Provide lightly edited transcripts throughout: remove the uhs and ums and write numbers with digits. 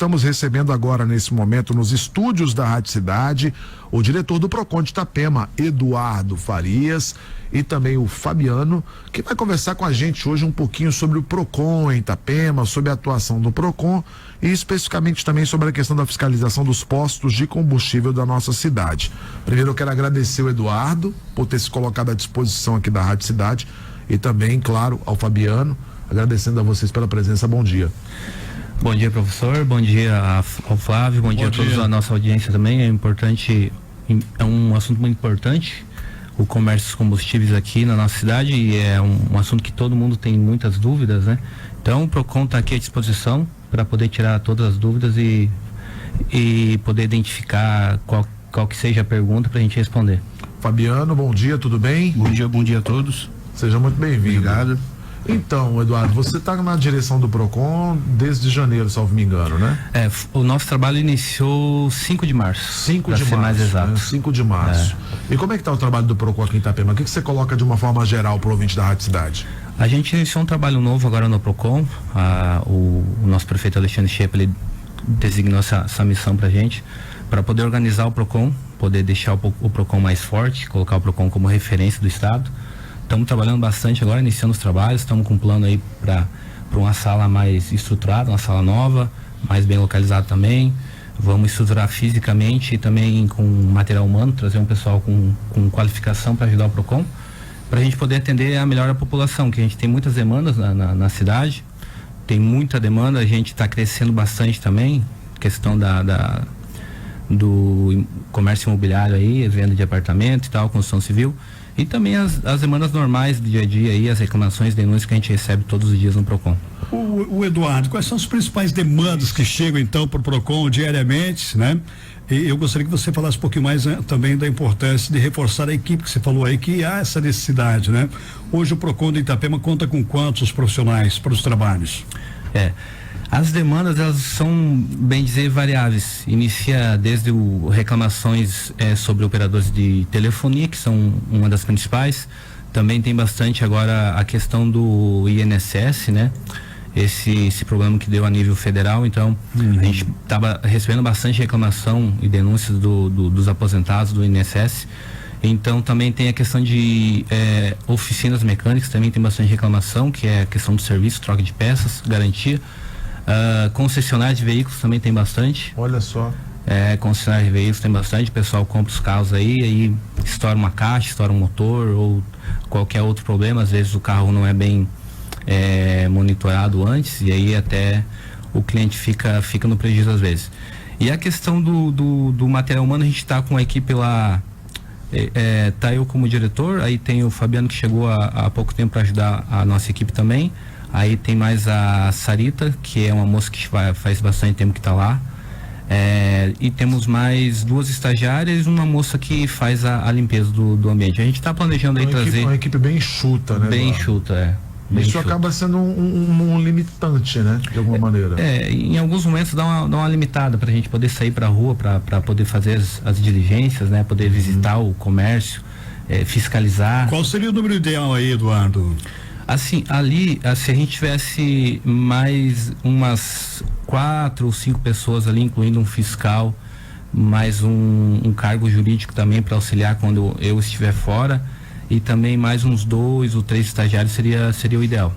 estamos recebendo agora, nesse momento, nos estúdios da Rádio Cidade, o diretor do PROCON de Itapema, Eduardo Farias, e também o Fabiano, que vai conversar com a gente hoje um pouquinho sobre o PROCON em Itapema, sobre a atuação do PROCON e especificamente também sobre a questão da fiscalização dos postos de combustível da nossa cidade. Primeiro eu quero agradecer o Eduardo por ter se colocado à disposição aqui da Rádio Cidade e também, claro, ao Fabiano, agradecendo a vocês pela presença. Bom dia. Bom dia, professor, bom dia ao Flávio, bom dia a todos da nossa audiência também. É importante, é um assunto muito importante, o comércio dos combustíveis aqui na nossa cidade, e é um assunto que todo mundo tem muitas dúvidas, né? Então o PROCON está aqui à disposição para poder tirar todas as dúvidas e poder identificar qual que seja a pergunta para a gente responder. Fabiano, bom dia, tudo bem? Bom dia a todos. Seja muito bem-vindo. Obrigado. Então, Eduardo, você está na direção do PROCON desde janeiro, salvo me engano, né? O nosso trabalho iniciou 5 de março. 5 de março, mais exato. 5 de março. E como é que está o trabalho do PROCON aqui em Itapema? O que você coloca de uma forma geral para o ouvinte da Rádio Cidade? A gente iniciou um trabalho novo agora no PROCON. O nosso prefeito Alexandre Schepe, ele designou essa missão para a gente, para poder organizar o PROCON, poder deixar o PROCON mais forte, colocar o PROCON como referência do Estado. Estamos trabalhando bastante agora, iniciando os trabalhos, estamos com um plano aí para uma sala mais estruturada, uma sala nova, mais bem localizada também. Vamos estruturar fisicamente e também com material humano, trazer um pessoal com qualificação para ajudar o PROCON, para a gente poder atender a melhor a população, que a gente tem muitas demandas na cidade, tem muita demanda, a gente está crescendo bastante também, questão do comércio imobiliário aí, venda de apartamento e tal, construção civil. E também as demandas normais do dia a dia aí, as reclamações, denúncias que a gente recebe todos os dias no PROCON. O Eduardo, quais são as principais demandas que chegam então para o PROCON diariamente, né? E eu gostaria que você falasse um pouquinho mais também da importância de reforçar a equipe que você falou aí, que há essa necessidade, né? Hoje o PROCON de Itapema conta com quantos profissionais para os trabalhos? As demandas, elas são, bem dizer, variáveis. Inicia desde reclamações sobre operadores de telefonia, que são uma das principais. Também tem bastante agora a questão do INSS, né? Esse problema que deu a nível federal. Então, a gente estava recebendo bastante reclamação e denúncias dos aposentados do INSS. Então, também tem a questão de oficinas mecânicas, também tem bastante reclamação, que é a questão do serviço, troca de peças, garantia. Concessionária de veículos também tem bastante. Olha só. Concessionária de veículos tem bastante. O pessoal compra os carros aí estoura uma caixa, estoura um motor ou qualquer outro problema. Às vezes o carro não é bem monitorado antes e aí até o cliente fica no prejuízo às vezes. E a questão do material humano, a gente está com a equipe lá. Tá eu como diretor, aí tem o Fabiano que chegou há pouco tempo para ajudar a nossa equipe também. Aí tem mais a Sarita, que é uma moça que faz bastante tempo que está lá. E temos mais 2 estagiárias e uma moça que faz a limpeza do ambiente. A gente está planejando aí trazer... Uma equipe bem enxuta, né? Bem enxuta, Bem Isso acaba sendo um limitante, né? De alguma maneira. Em alguns momentos dá uma limitada para a gente poder sair para a rua, para poder fazer as diligências, né? Poder visitar o comércio, fiscalizar. Qual seria o número ideal aí, Eduardo? Assim, ali, se a gente tivesse mais umas 4 ou 5 pessoas ali, incluindo um fiscal, mais um cargo jurídico também para auxiliar quando eu estiver fora, e também mais uns 2 ou 3 estagiários seria o ideal.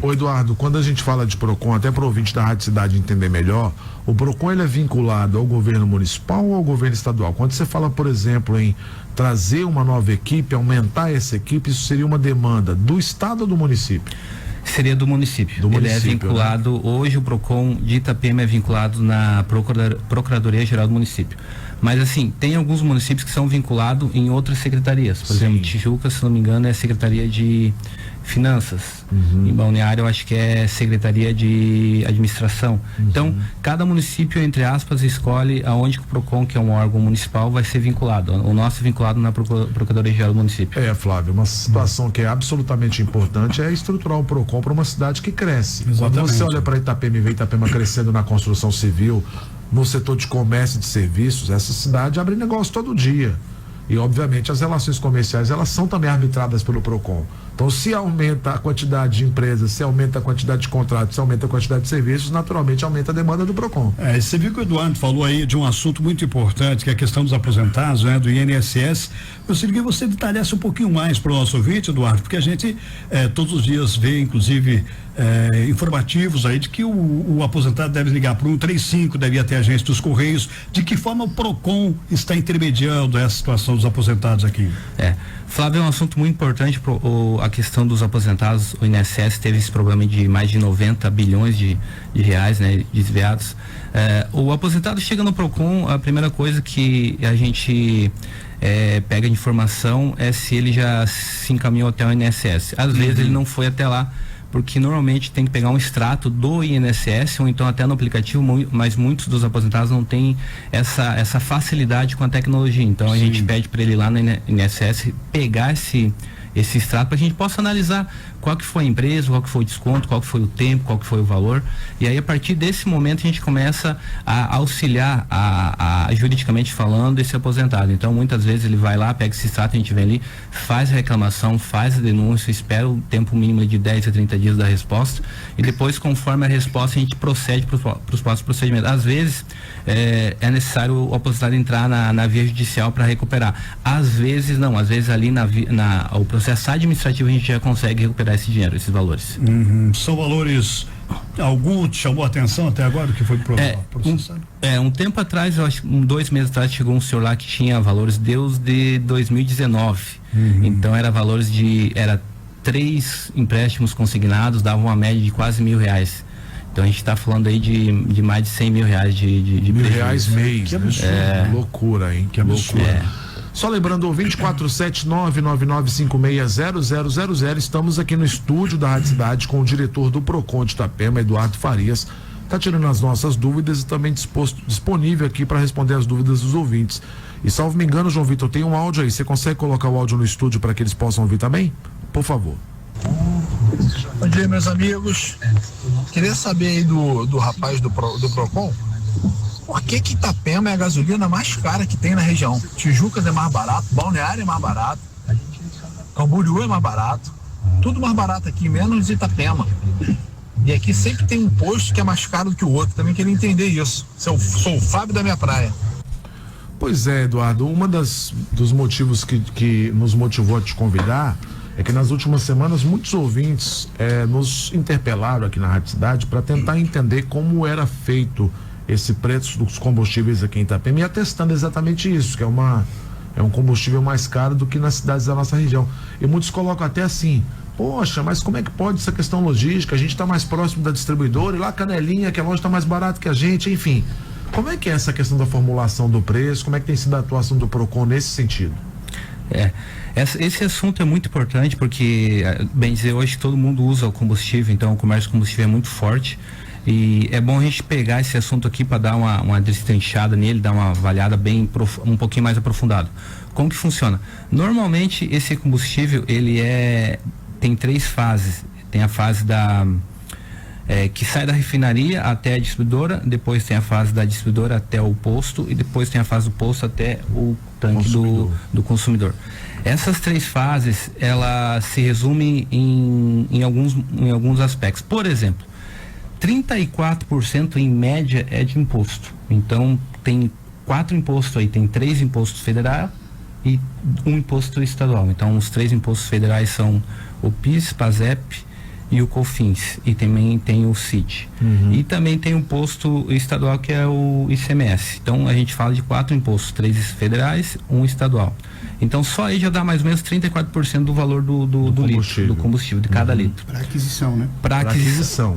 Ô Eduardo, quando a gente fala de PROCON, até para o ouvinte da Rádio Cidade entender melhor, o PROCON ele é vinculado ao governo municipal ou ao governo estadual? Quando você fala, por exemplo, em trazer uma nova equipe, aumentar essa equipe, isso seria uma demanda do estado ou do município? Seria do município. Ele é vinculado, né? Hoje o PROCON de Itapema é vinculado na Procuradoria Geral do município. Mas assim, tem alguns municípios que são vinculados em outras secretarias. Por exemplo, Tijuca, se não me engano, é Secretaria de Finanças. Em Balneário, eu acho que é Secretaria de Administração. Então, cada município, entre aspas, escolhe aonde que o PROCON, que é um órgão municipal, vai ser vinculado. O nosso é vinculado na Procuradoria Geral do município. Flávio, uma situação que é absolutamente importante é estruturar o PROCON para uma cidade que cresce. Exatamente. Quando você olha para Itapema e vê Itapema crescendo na construção civil, no setor de comércio e de serviços, essa cidade abre negócio todo dia. E, obviamente, as relações comerciais, elas são também arbitradas pelo PROCON. Então, se aumenta a quantidade de empresas, se aumenta a quantidade de contratos, se aumenta a quantidade de serviços, naturalmente aumenta a demanda do PROCON. Você viu que o Eduardo falou aí de um assunto muito importante, que é a questão dos aposentados, né, do INSS. Eu queria que você detalhasse um pouquinho mais para o nosso ouvinte, Eduardo, porque a gente todos os dias vê, inclusive, informativos aí de que o aposentado deve ligar para o 135, deve ir até a agência dos Correios. De que forma o PROCON está intermediando essa situação dos aposentados aqui? Flávio, é um assunto muito importante, a questão dos aposentados. O INSS teve esse problema de mais de 90 bilhões de reais, né, desviados. O aposentado chega no PROCON, a primeira coisa que a gente pega de informação é se ele já se encaminhou até o INSS. Às vezes ele não foi até lá, porque normalmente tem que pegar um extrato do INSS ou então até no aplicativo, mas muitos dos aposentados não têm essa facilidade com a tecnologia. Então a gente pede para ele lá no INSS pegar esse extrato para que a gente possa analisar qual que foi a empresa, qual que foi o desconto, qual que foi o tempo, qual que foi o valor, e aí a partir desse momento a gente começa a auxiliar juridicamente falando esse aposentado. Então muitas vezes ele vai lá, pega esse extrato, a gente vem ali, faz a reclamação, faz a denúncia, espera o tempo mínimo de 10 a 30 dias da resposta e depois, conforme a resposta, a gente procede para os próximos procedimentos. Às vezes é necessário o aposentado entrar na via judicial para recuperar, às vezes não, às vezes ali o processo administrativo a gente já consegue recuperar esse dinheiro, esses valores. São valores, algum te chamou a atenção até agora, o que foi processado? Um tempo atrás, eu acho, 2 meses atrás, chegou um senhor lá que tinha valores de 2019. Então era valores era 3 empréstimos consignados, davam uma média de quase R$1.000. Então a gente está falando aí de mais de R$100.000 de R$1.000 mês. Que absurdo. Loucura, hein? Que absurdo. Só lembrando, o 247-999560000, estamos aqui no estúdio da Rádio Cidade com o diretor do PROCON de Itapema, Eduardo Farias. Está tirando as nossas dúvidas e também disponível aqui para responder as dúvidas dos ouvintes. E salvo me engano, João Vitor, tem um áudio aí. Você consegue colocar o áudio no estúdio para que eles possam ouvir também? Por favor. Bom dia, meus amigos. Queria saber aí do rapaz do PROCON. Por que Itapema é a gasolina mais cara que tem na região? Tijucas é mais barato, Balneário é mais barato, Camboriú é mais barato, tudo mais barato aqui, menos Itapema. E aqui sempre tem um posto que é mais caro do que o outro. Também queria entender isso. Sou o Fábio da minha praia. Pois é, Eduardo, dos motivos que nos motivou a te convidar é que nas últimas semanas muitos ouvintes nos interpelaram aqui na Rádio Cidade para tentar entender como era feito esse preço dos combustíveis aqui em Itapema e atestando exatamente isso, que é um combustível mais caro do que nas cidades da nossa região. E muitos colocam até assim: poxa, mas como é que pode essa questão logística? A gente está mais próximo da distribuidora e lá a Canelinha, que a loja está mais barato que a gente, enfim. Como é que é essa questão da formulação do preço? Como é que tem sido a atuação do PROCON nesse sentido? Esse assunto é muito importante porque, bem dizer, hoje todo mundo usa o combustível, então o comércio de combustível é muito forte. E é bom a gente pegar esse assunto aqui para dar uma destrinchada nele, dar uma avaliada um pouquinho mais aprofundado. Como que funciona? Normalmente esse combustível tem 3 fases. Tem a fase que sai da refinaria até a distribuidora, depois tem a fase da distribuidora até o posto e depois tem a fase do posto até o tanque do consumidor. Essas 3 fases, elas se resumem em alguns aspectos. Por exemplo, 34% em média é de imposto. Então tem 4 impostos aí, tem 3 impostos federais e 1 imposto estadual. Então os 3 impostos federais são o PIS, PASEP e o COFINS, e também tem o CIT. E também tem o imposto estadual, que é o ICMS. Então a gente fala de 4 impostos, 3 federais, 1 estadual. Então só aí já dá mais ou menos 34% do valor do litro, do combustível, de cada litro. Para aquisição, né? Para aquisição,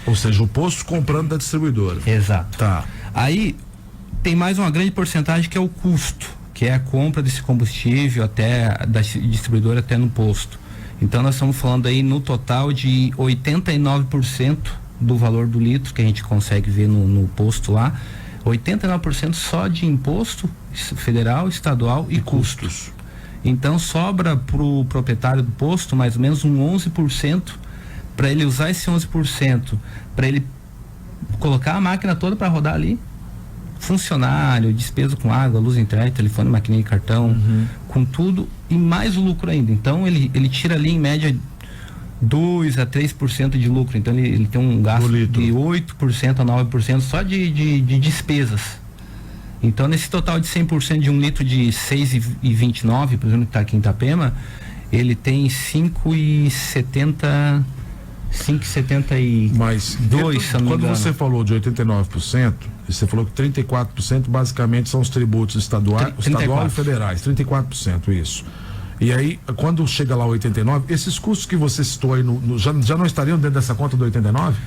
Ou seja, o posto comprando da distribuidora. Exato. Tá. Aí tem mais uma grande porcentagem que é o custo, que é a compra desse combustível até da distribuidora até no posto. Então nós estamos falando aí no total de 89% do valor do litro que a gente consegue ver no posto lá, 89% só de imposto federal, estadual e custos. Então sobra para o proprietário do posto mais ou menos um 11%, para ele usar esse 11%, para ele colocar a máquina toda para rodar ali, funcionário, despesa com água, luz, internet, telefone, maquininha e cartão, com tudo, e mais o lucro ainda. Então ele tira ali em média 2 a 3% de lucro. Então ele tem um gasto de 8% a 9% só de despesas. Então nesse total de 100% de 1 litro de 6,29, por exemplo, que está aqui em Itapema, ele tem 5,70. 5,72. Mas quando você falou de 89%, você falou que 34% basicamente são os tributos estadual e federais, 34%, isso. E aí, quando chega lá 89, esses custos que você citou aí já não estariam dentro dessa conta do 89?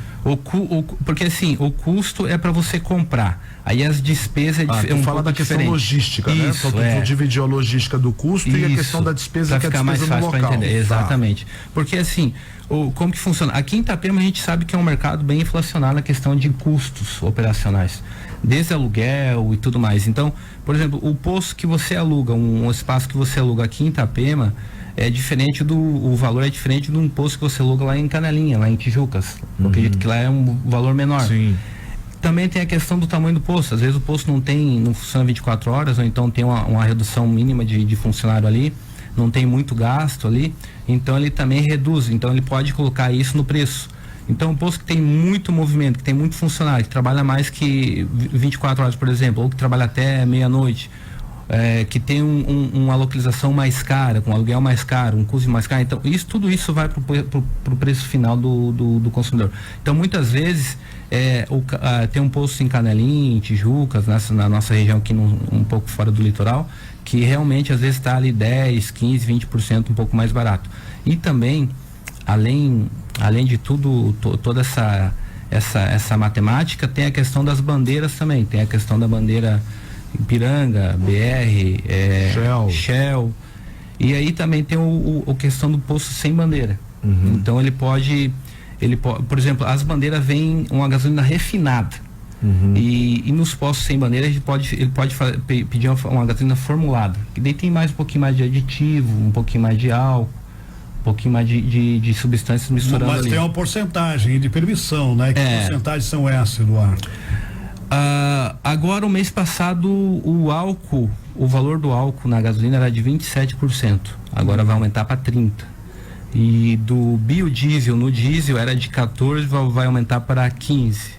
Porque assim, o custo é para você comprar. Aí as despesas é um pouco da questão diferente. Logística, isso, né? Então tu dividiu a logística do custo e a questão da despesa, que é a despesa mais fácil no local. Entender. Exatamente. Porque assim, como que funciona? Aqui em Itapema a gente sabe que é um mercado bem inflacionado na questão de custos operacionais, desde aluguel e tudo mais. Então, por exemplo, o posto que você aluga, um espaço que você aluga aqui em Itapema, o valor é diferente de um posto que você aluga lá em Canelinha, lá em Tijucas. Eu acredito que lá é um valor menor. Sim. Também tem a questão do tamanho do posto. Às vezes o posto não funciona 24 horas, ou então tem uma redução mínima de funcionário ali, não tem muito gasto ali, então ele também reduz, então ele pode colocar isso no preço. Então, um posto que tem muito movimento, que tem muito funcionário, que trabalha mais que 24 horas, por exemplo, ou que trabalha até meia-noite, que tem uma localização mais cara, com aluguel mais caro, um custo mais caro, então tudo isso vai para o preço final do consumidor. Então, muitas vezes, tem um posto em Canelinha, em Tijucas, na nossa região aqui, um pouco fora do litoral, que realmente às vezes está ali 10, 15, 20% um pouco mais barato. E também, além de tudo, toda essa matemática, tem a questão das bandeiras também. Tem a questão da bandeira Ipiranga, BR, Shell. E aí também tem a questão do posto sem bandeira. Então ele pode, por exemplo, as bandeiras vêm uma gasolina refinada. E nos postos sem bandeira ele pode pedir uma gasolina formulada, que daí tem um pouquinho mais de aditivo, um pouquinho mais de álcool, um pouquinho mais de substâncias misturando. Mas ali. Tem uma porcentagem de permissão, né? Que porcentagens são essas, Eduardo? Agora, o mês passado, o valor do álcool na gasolina era de 27%, agora vai aumentar para 30%. E do biodiesel, no diesel era de 14%, vai aumentar para 15%.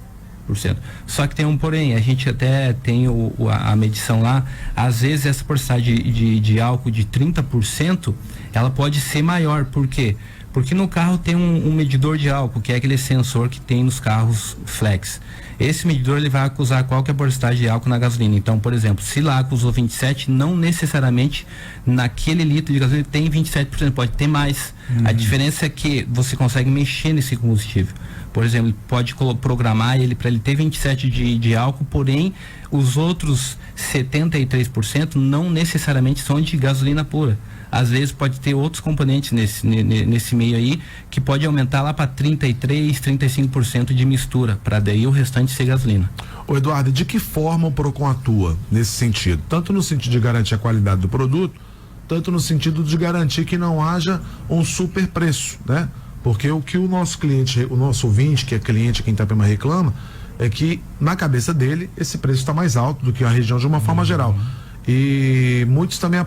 Só que tem um porém, a gente até tem a medição lá, às vezes essa porcentagem de álcool de 30%, ela pode ser maior. Por quê? Porque no carro tem um medidor de álcool, que é aquele sensor que tem nos carros flex. Esse medidor ele vai acusar qual que é a porcentagem de álcool na gasolina. Então, por exemplo, se lá acusou 27, não necessariamente naquele litro de gasolina tem 27%, pode ter mais. A diferença é que você consegue mexer nesse combustível. Por exemplo, pode programar ele para ele ter 27 de álcool, porém os outros 73% não necessariamente são de gasolina pura. Às vezes pode ter outros componentes nesse meio aí, que pode aumentar lá para 33, 35% de mistura, para daí o restante ser gasolina. Ô Eduardo, de que forma o Procon atua nesse sentido? Tanto no sentido de garantir a qualidade do produto, tanto no sentido de garantir que não haja um super preço, né? Porque o que o nosso cliente, o nosso ouvinte, que é cliente aqui em Itapema, reclama, é que na cabeça dele esse preço está mais alto do que a região de uma forma geral. E muitos também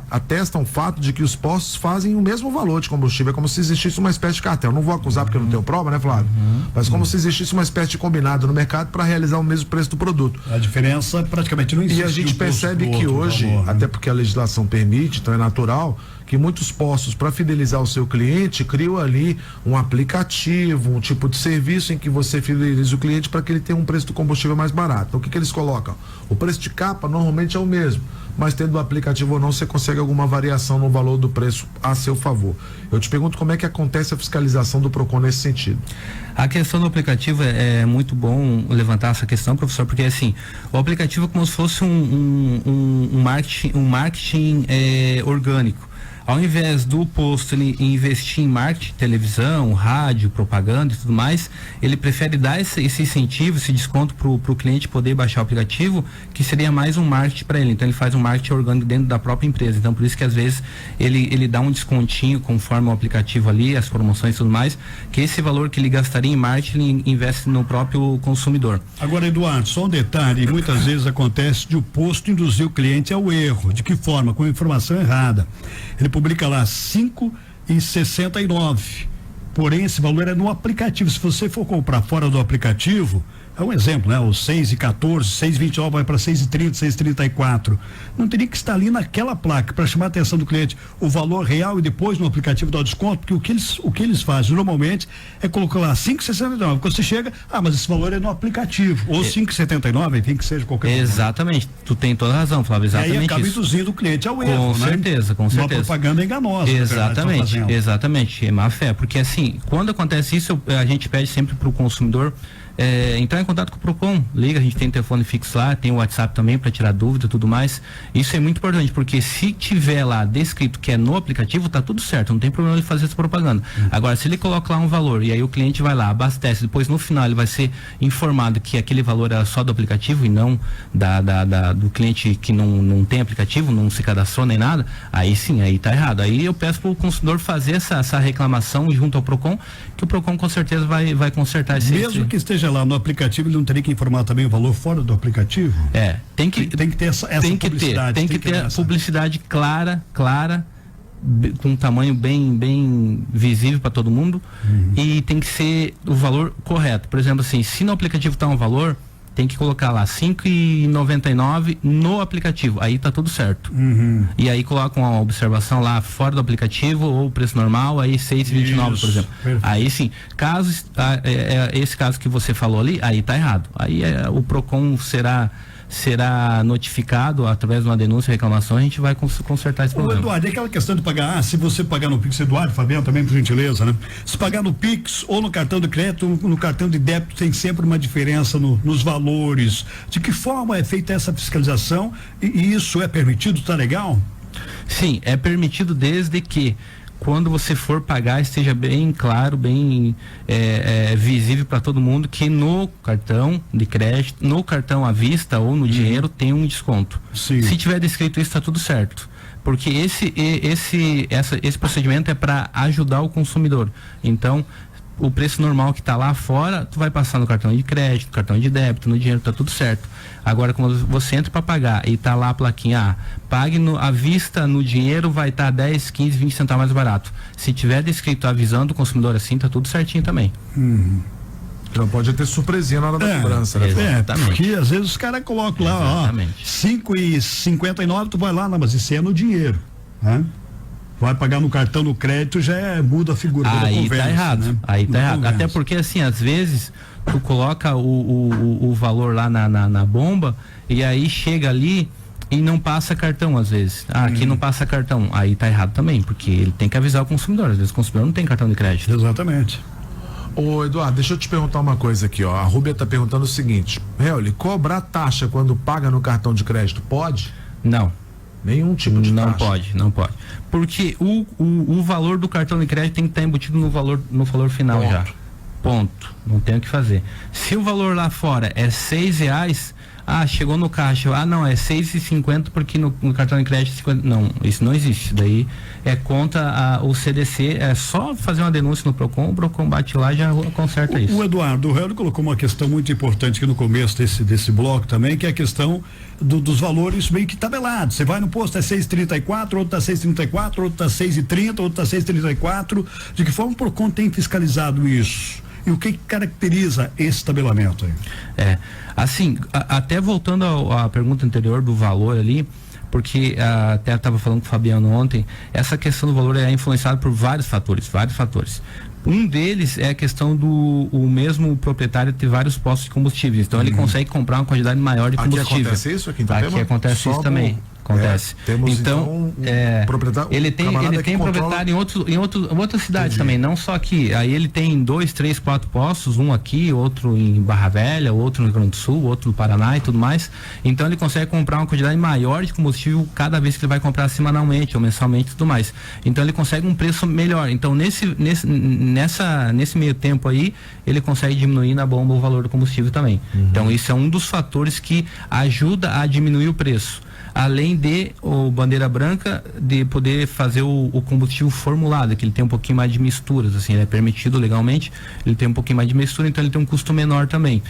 atestam o fato de que os postos fazem o mesmo valor de combustível, é como se existisse uma espécie de cartel. Não vou acusar porque eu não tenho prova, né, Flávio? Mas como se existisse uma espécie de combinado no mercado para realizar o mesmo preço do produto. A diferença praticamente não existe. E a gente percebe que hoje, até porque a legislação permite, então é natural, que muitos postos, para fidelizar o seu cliente, criam ali um aplicativo, um tipo de serviço em que você fideliza o cliente para que ele tenha um preço do combustível mais barato. Então o que eles colocam? O preço de capa normalmente é o mesmo, mas tendo o aplicativo ou não, você consegue alguma variação no valor do preço a seu favor. Eu te pergunto como é que acontece a fiscalização do Procon nesse sentido. A questão do aplicativo é muito bom levantar essa questão, professor, porque assim, o aplicativo é como se fosse um marketing orgânico. Ao invés do posto ele investir em marketing, televisão, rádio, propaganda e tudo mais, ele prefere dar esse incentivo, esse desconto para o cliente poder baixar o aplicativo, que seria mais um marketing para ele. Então ele faz um marketing orgânico dentro da própria empresa. Então, por isso que às vezes ele dá um descontinho conforme o aplicativo ali, as promoções e tudo mais, que esse valor que ele gastaria em marketing, ele investe no próprio consumidor. Agora, Eduardo, só um detalhe, muitas vezes acontece de o posto induzir o cliente ao erro. De que forma? Com a informação errada. Ele publica lá 5,69. Porém, esse valor é no aplicativo. Se você for comprar fora do aplicativo, é um exemplo, né? O 6,14, 6,29 vai para 6,30, 6,34. Não teria que estar ali naquela placa para chamar a atenção do cliente o valor real e depois no aplicativo dar o desconto, porque o que eles fazem normalmente é colocar lá 5,69. Quando você chega, mas esse valor é no aplicativo. Ou 5,79, enfim, que seja qualquer valor. Exatamente. Tu tem toda a razão, Flávio, exatamente. E aí acaba isso. induzindo o cliente ao erro, com certeza. Uma propaganda enganosa. Exatamente, é má fé, porque assim, quando acontece isso, a gente pede sempre para o consumidor entrar em contato com o Procon, liga, a gente tem telefone fixo lá, tem o WhatsApp também para tirar dúvida e tudo mais. Isso é muito importante, porque se tiver lá descrito que é no aplicativo, tá tudo certo, não tem problema ele fazer essa propaganda. Agora, se ele coloca lá um valor e aí o cliente vai lá, abastece, depois no final ele vai ser informado que aquele valor era só do aplicativo e não do cliente que não tem aplicativo, não se cadastrou nem nada, aí sim, aí tá errado. Aí eu peço para o consumidor fazer essa reclamação junto ao Procon, que o Procon com certeza vai consertar esse... Mesmo que esteja lá no aplicativo, ele não teria que informar também o valor fora do aplicativo? Tem que ter essa publicidade. Tem que ter a publicidade clara, com um tamanho bem visível para todo mundo, e tem que ser o valor correto. Por exemplo, assim, se no aplicativo está um valor, tem que colocar lá 5,99 no aplicativo, aí tá tudo certo. E aí coloca uma observação lá fora do aplicativo, ou o preço normal, aí 6,29, por exemplo. Perfeito. Aí sim, esse caso que você falou ali, aí tá errado. Aí o Procon será notificado através de uma denúncia, reclamação, a gente vai consertar esse problema. Eduardo, é aquela questão de pagar, se você pagar no Pix, Eduardo, Fabiano, também por gentileza, né? Se pagar no Pix ou no cartão de crédito, no cartão de débito, tem sempre uma diferença nos valores. De que forma é feita essa fiscalização e isso é permitido, tá legal? Sim, é permitido desde que quando você for pagar esteja bem claro, bem visível para todo mundo que no cartão de crédito, no cartão à vista ou no dinheiro tem um desconto. Sim. Se tiver descrito isso, está tudo certo. Porque esse procedimento é para ajudar o consumidor. Então, o preço normal que está lá fora, tu vai passar no cartão de crédito, cartão de débito, no dinheiro, tá tudo certo. Agora, quando você entra para pagar e tá lá a plaquinha, pague à vista, no dinheiro vai estar 10, 15, 20 centavos mais barato. Se tiver descrito avisando o consumidor assim, tá tudo certinho também. Então pode ter surpresinha na hora da cobrança, né? Exatamente. Porque às vezes os caras colocam lá, 5,59, tu vai lá, não, mas isso é no dinheiro, né? Vai pagar no cartão, no crédito, muda a figura. Aí tá errado, né? Aí tá errado. Até porque assim, às vezes tu coloca o valor lá na bomba e aí chega ali e não passa cartão às vezes. Aqui não passa cartão. Aí tá errado também, porque ele tem que avisar o consumidor. Às vezes o consumidor não tem cartão de crédito. Exatamente. Ô Eduardo, deixa eu te perguntar uma coisa aqui, ó. A Rúbia tá perguntando o seguinte: Helly, cobrar taxa quando paga no cartão de crédito pode? Não. Nenhum tipo de taxa? Não pode. Porque o valor do cartão de crédito tem que estar embutido no valor final. Já. Ponto. Não tem o que fazer. Se o valor lá fora é R$6, chegou no caixa, não, é 6,50 porque no cartão de crédito 50, não, isso não existe. Daí é contra o CDC, é só fazer uma denúncia no Procon, o Procon bate lá e já conserta isso. O Eduardo, o Helder colocou uma questão muito importante aqui no começo desse bloco também, que é a questão dos valores meio que tabelados. Você vai no posto, é 6,34, outro tá 6,34, outro tá 6,30, outro tá 6,34. De que forma o Procon tem fiscalizado isso? E o que caracteriza esse tabelamento aí? Assim, até voltando à pergunta anterior do valor ali, porque até estava falando com o Fabiano ontem, essa questão do valor é influenciada por vários fatores. Um deles é a questão o mesmo proprietário ter vários postos de combustíveis, então ele consegue comprar uma quantidade maior de combustível. Aqui acontece isso aqui em Itapema? Aqui acontece isso também. Acontece. Temos então proprietário, ele tem proprietário em outras cidades também, não só aqui. Aí ele tem 2, 3, 4 postos, um aqui, outro em Barra Velha, outro no Rio Grande do Sul, outro no Paraná e tudo mais. Então ele consegue comprar uma quantidade maior de combustível cada vez que ele vai comprar semanalmente ou mensalmente e tudo mais. Então ele consegue um preço melhor. Então nesse meio tempo aí, ele consegue diminuir na bomba o valor do combustível também. Então isso é um dos fatores que ajuda a diminuir o preço. além de o bandeira branca de poder fazer o combustível formulado, que ele tem um pouquinho mais de misturas, assim, ele é permitido legalmente, ele tem um pouquinho mais de mistura, então ele tem um custo menor também.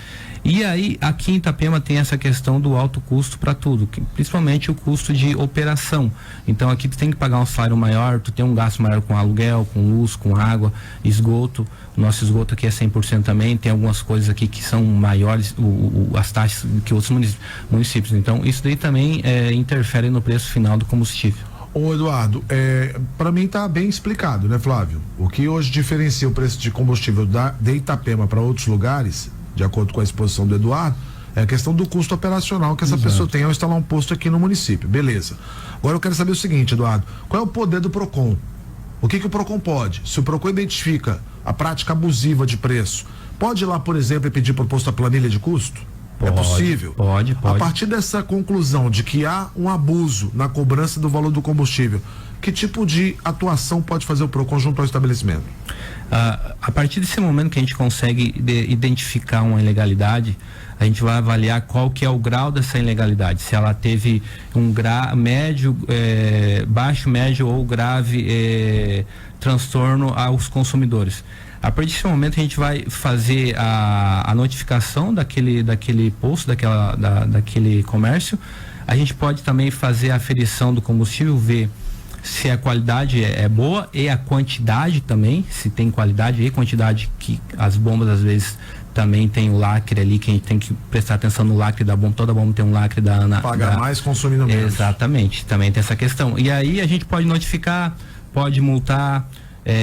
E aí, aqui em Itapema tem essa questão do alto custo para tudo, principalmente o custo de operação. Então aqui tu tem que pagar um salário maior, tu tem um gasto maior com aluguel, com luz, com água, esgoto. O nosso esgoto aqui é 100% também, tem algumas coisas aqui que são maiores, as taxas que outros municípios. Então isso daí também interfere no preço final do combustível. Ô Eduardo, para mim tá bem explicado, né, Flávio? O que hoje diferencia o preço de combustível de Itapema para outros lugares, de acordo com a exposição do Eduardo, é a questão do custo operacional que essa pessoa tem ao instalar um posto aqui no município. Beleza. Agora eu quero saber o seguinte, Eduardo, qual é o poder do PROCON? O que o PROCON pode? Se o PROCON identifica a prática abusiva de preço, pode ir lá, por exemplo, e pedir proposta a planilha de custo? É possível? Pode. A partir dessa conclusão de que há um abuso na cobrança do valor do combustível, que tipo de atuação pode fazer o PROCON junto ao estabelecimento? A partir desse momento que a gente consegue identificar uma ilegalidade, a gente vai avaliar qual que é o grau dessa ilegalidade, se ela teve um médio, baixo, médio ou grave transtorno aos consumidores. A partir desse momento a gente vai fazer a notificação daquele posto, daquele comércio. A gente pode também fazer a aferição do combustível, ver se a qualidade é boa e a quantidade também, se tem qualidade e quantidade, que as bombas às vezes também tem o lacre ali, que a gente tem que prestar atenção no lacre da bomba, toda bomba tem um lacre da ANA. Paga mais consumindo menos. Exatamente, também tem essa questão. E aí a gente pode notificar, pode multar,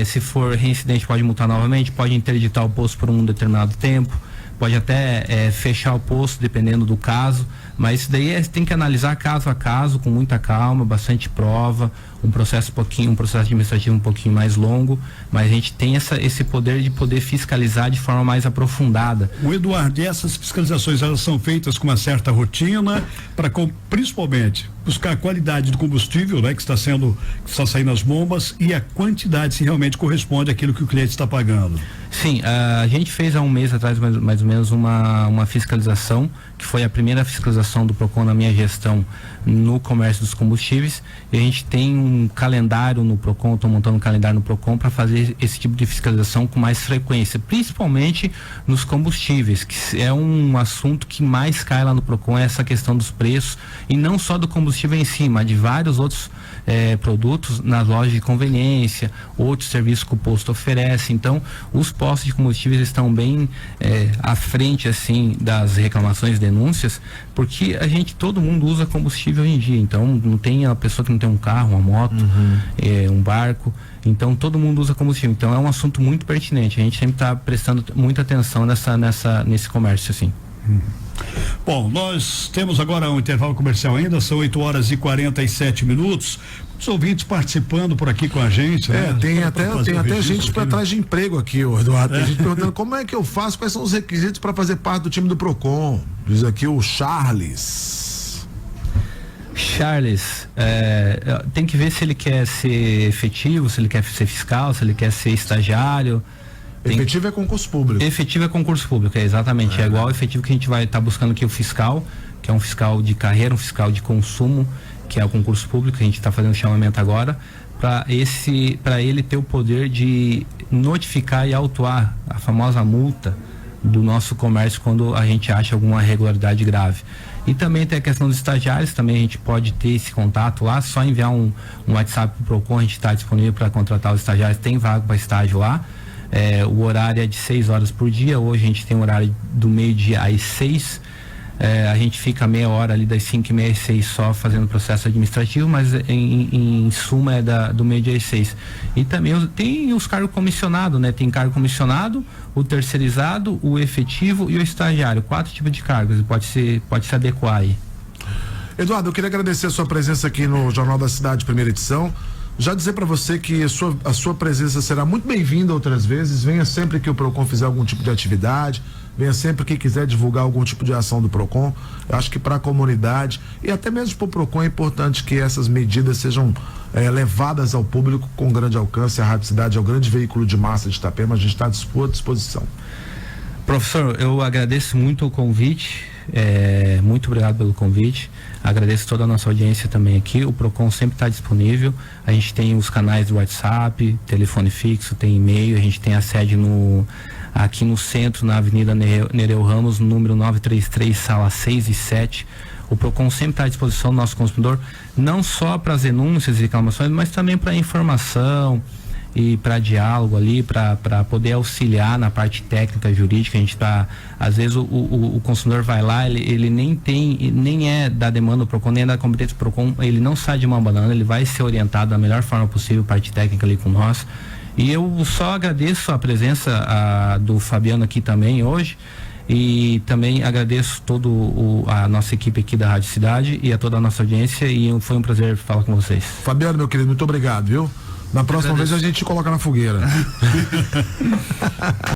se for reincidente pode multar novamente, pode interditar o posto por um determinado tempo, pode até fechar o posto dependendo do caso, mas isso daí tem que analisar caso a caso, com muita calma, bastante prova, um processo administrativo um pouquinho mais longo, mas a gente tem esse poder de poder fiscalizar de forma mais aprofundada. O Eduardo, e essas fiscalizações, elas são feitas com uma certa rotina para principalmente buscar a qualidade do combustível, né, que está saindo nas bombas, e a quantidade, se realmente corresponde àquilo que o cliente está pagando. Sim, a gente fez há um mês atrás mais ou menos uma fiscalização, que foi a primeira fiscalização do PROCON na minha gestão no comércio dos combustíveis, e a gente tem um calendário no PROCON, estou montando um calendário no PROCON para fazer esse tipo de fiscalização com mais frequência, principalmente nos combustíveis, que é um assunto que mais cai lá no PROCON, é essa questão dos preços, e não só do combustível em si, mas de vários outros produtos nas lojas de conveniência, outros serviços que o posto oferece. Então, os postos de combustíveis estão bem à frente, assim, das reclamações e denúncias, porque todo mundo usa combustível hoje em dia, então não tem a pessoa que não tem um carro, uma moto, um barco, então todo mundo usa combustível, então é um assunto muito pertinente, a gente sempre está prestando muita atenção nesse comércio, assim. Bom, nós temos agora um intervalo comercial ainda, são 8h47. Os ouvintes participando por aqui com a gente, né? Tem até gente para trás de emprego aqui, Eduardo. Tem gente perguntando como é que eu faço, quais são os requisitos para fazer parte do time do PROCON. Diz aqui o Charles, tem que ver se ele quer ser efetivo, se ele quer ser fiscal, se ele quer ser estagiário. Efetivo é concurso público. Efetivo é concurso público, exatamente. É igual ao efetivo que a gente vai estar buscando aqui, o fiscal, que é um fiscal de carreira, um fiscal de consumo, que é o concurso público, que a gente está fazendo chamamento agora, para ele ter o poder de notificar e autuar a famosa multa do nosso comércio quando a gente acha alguma irregularidade grave. E também tem a questão dos estagiários, também a gente pode ter esse contato lá, só enviar um WhatsApp para o PROCON, a gente está disponível para contratar os estagiários, tem vaga para estágio lá. O horário é de 6 horas por dia, hoje a gente tem um horário do meio-dia às 6, a gente fica meia hora ali das 5h30 às 6 só fazendo processo administrativo, mas em suma é do meio-dia às 6. E também tem os cargos comissionados, né? Tem cargo comissionado, o terceirizado, o efetivo e o estagiário, 4 tipos de cargos, pode se adequar aí. Eduardo, eu queria agradecer a sua presença aqui no Jornal da Cidade, primeira edição. Já dizer para você que a sua presença será muito bem-vinda outras vezes. Venha sempre que o PROCON fizer algum tipo de atividade, venha sempre que quiser divulgar algum tipo de ação do PROCON. Eu acho que para a comunidade e até mesmo para o PROCON é importante que essas medidas sejam levadas ao público com grande alcance. A Rádio Cidade é o grande veículo de massa de Itapema, a gente está à sua disposição. Professor, eu agradeço muito o convite. Muito obrigado pelo convite. Agradeço toda a nossa audiência também aqui. O Procon sempre está disponível. A gente tem os canais do WhatsApp, telefone fixo, tem e-mail. A gente tem a sede aqui no centro, na Avenida Nereu Ramos, número 933, sala 6 e 7. O Procon sempre está à disposição do nosso consumidor, não só para as denúncias e reclamações, mas também para informação e para diálogo ali, para poder auxiliar na parte técnica, jurídica. A gente está, às vezes o consumidor vai lá, ele nem é da demanda do Procon, nem é da competência do Procon, ele não sai de uma banana, ele vai ser orientado da melhor forma possível, parte técnica ali com nós. E eu só agradeço a presença do Fabiano aqui também hoje. E também agradeço a nossa equipe aqui da Rádio Cidade e a toda a nossa audiência, e foi um prazer falar com vocês. Fabiano, meu querido, muito obrigado, viu? Na próxima vez a gente coloca na fogueira.